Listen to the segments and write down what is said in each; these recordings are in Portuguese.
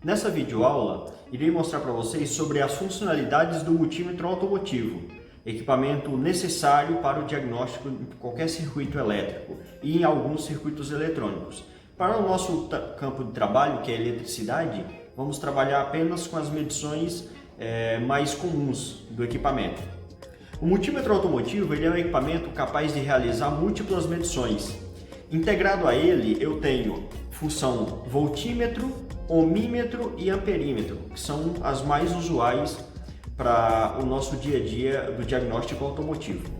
Nessa videoaula, irei mostrar para vocês sobre as funcionalidades do multímetro automotivo, equipamento necessário para o diagnóstico de qualquer circuito elétrico e em alguns circuitos eletrônicos. Para o nosso campo de trabalho, que é a eletricidade, vamos trabalhar apenas com as medições mais comuns do equipamento. O multímetro automotivo ele é um equipamento capaz de realizar múltiplas medições. Integrado a ele, eu tenho função voltímetro, ohmímetro e amperímetro, que são as mais usuais para o nosso dia a dia do diagnóstico automotivo.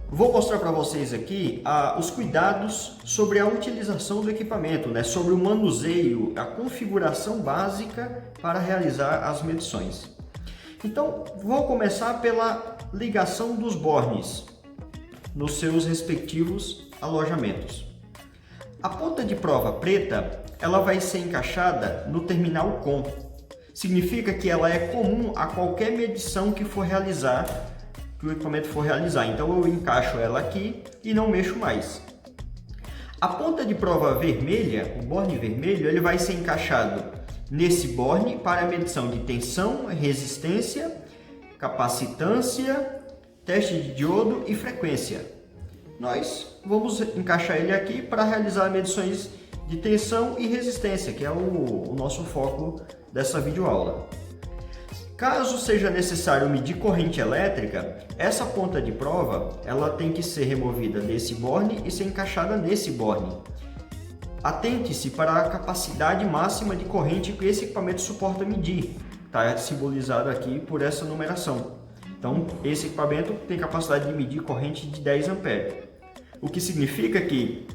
Vou mostrar para vocês aqui os cuidados sobre a utilização do equipamento, sobre o manuseio, a configuração básica para realizar as medições. Então, vou começar pela ligação dos bornes nos seus respectivos alojamentos. A ponta de prova preta, ela vai ser encaixada no terminal COM. Significa que ela é comum a qualquer medição que o equipamento for realizar. Então eu encaixo ela aqui e não mexo mais. A ponta de prova vermelha, o borne vermelho, ele vai ser encaixado nesse borne para a medição de tensão, resistência, capacitância, teste de diodo e frequência. Nós vamos encaixar ele aqui para realizar medições de tensão e resistência, que é o nosso foco dessa videoaula. Caso seja necessário medir corrente elétrica, essa ponta de prova ela tem que ser removida desse borne e ser encaixada nesse borne. Atente-se para a capacidade máxima de corrente que esse equipamento suporta medir. Está simbolizado aqui por essa numeração. Então, esse equipamento tem capacidade de medir corrente de 10 amperes. O que significa que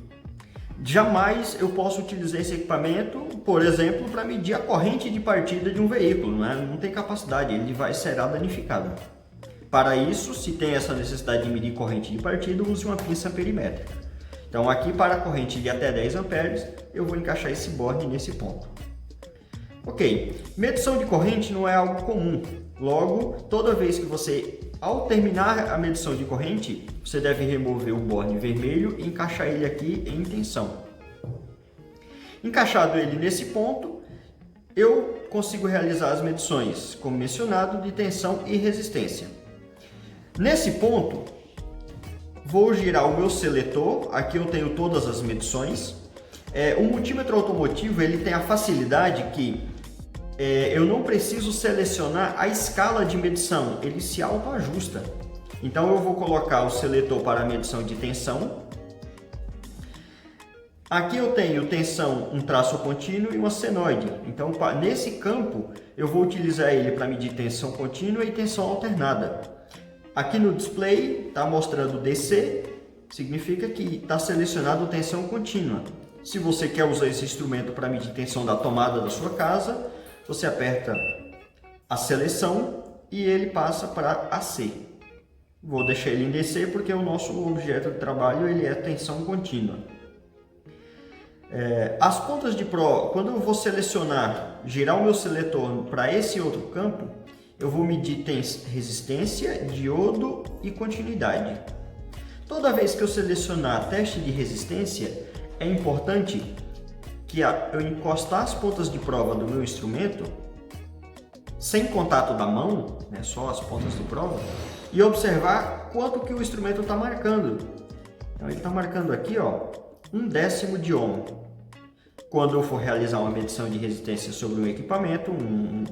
jamais eu posso utilizar esse equipamento, por exemplo, para medir a corrente de partida de um veículo. Não tem capacidade, ele será danificado. Para isso, se tem essa necessidade de medir corrente de partida, use uma pinça amperimétrica. Então, aqui para a corrente de até 10 amperes, eu vou encaixar esse borne nesse ponto. Ok, medição de corrente não é algo comum. Logo, toda vez que você, ao terminar a medição de corrente, você deve remover o borne vermelho e encaixar ele aqui em tensão. Encaixado ele nesse ponto, eu consigo realizar as medições, como mencionado, de tensão e resistência. Nesse ponto, vou girar o meu seletor, aqui eu tenho todas as medições. O multímetro automotivo ele tem a facilidade que eu não preciso selecionar a escala de medição, ele se autoajusta. Então eu vou colocar o seletor para a medição de tensão. Aqui eu tenho tensão, um traço contínuo e uma senoide. Então nesse campo eu vou utilizar ele para medir tensão contínua e tensão alternada. Aqui no display está mostrando DC, significa que está selecionado tensão contínua. Se você quer usar esse instrumento para medir tensão da tomada da sua casa, você aperta a seleção e ele passa para AC. Vou deixar ele em DC porque o nosso objeto de trabalho ele é tensão contínua. As pontas de prova, quando eu vou girar o meu seletor para esse outro campo, eu vou medir resistência, diodo e continuidade. Toda vez que eu selecionar teste de resistência, é importante que eu encostar as pontas de prova do meu instrumento, sem contato da mão, só as pontas de prova, e observar quanto que o instrumento está marcando. Então ele está marcando aqui 1/10 de ohm. Quando eu for realizar uma medição de resistência sobre um equipamento, um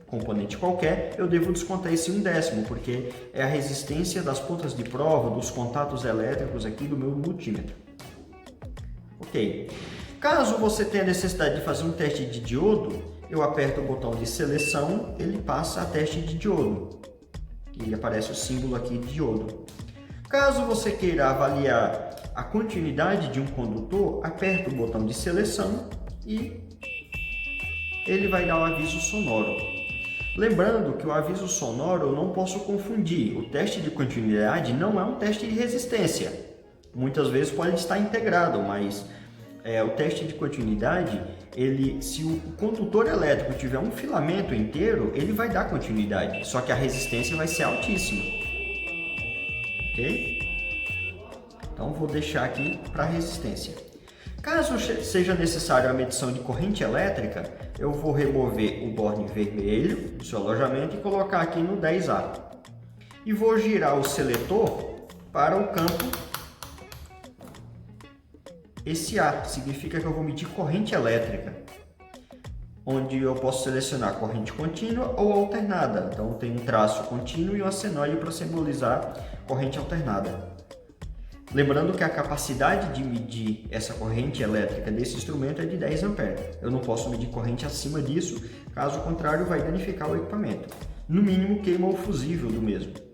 componente qualquer, eu devo descontar esse 1/10, porque é a resistência das pontas de prova, dos contatos elétricos aqui do meu multímetro. Ok. Caso você tenha necessidade de fazer um teste de diodo, eu aperto o botão de seleção, ele passa a teste de diodo. E aparece o símbolo aqui de diodo. Caso você queira avaliar a continuidade de um condutor, aperta o botão de seleção e ele vai dar o aviso sonoro. Lembrando que o aviso sonoro eu não posso confundir. O teste de continuidade não é um teste de resistência. Muitas vezes pode estar integrado, mas o teste de continuidade, se o condutor elétrico tiver um filamento inteiro, ele vai dar continuidade, só que a resistência vai ser altíssima. Ok? Então vou deixar aqui para resistência. Caso seja necessário a medição de corrente elétrica, eu vou remover o borne vermelho do seu alojamento e colocar aqui no 10A. E vou girar o seletor para o campo esse A, significa que eu vou medir corrente elétrica, onde eu posso selecionar corrente contínua ou alternada. Então tem um traço contínuo e uma senoide para simbolizar corrente alternada. Lembrando que a capacidade de medir essa corrente elétrica desse instrumento é de 10 A. Eu não posso medir corrente acima disso, caso contrário vai danificar o equipamento. No mínimo queima o fusível do mesmo.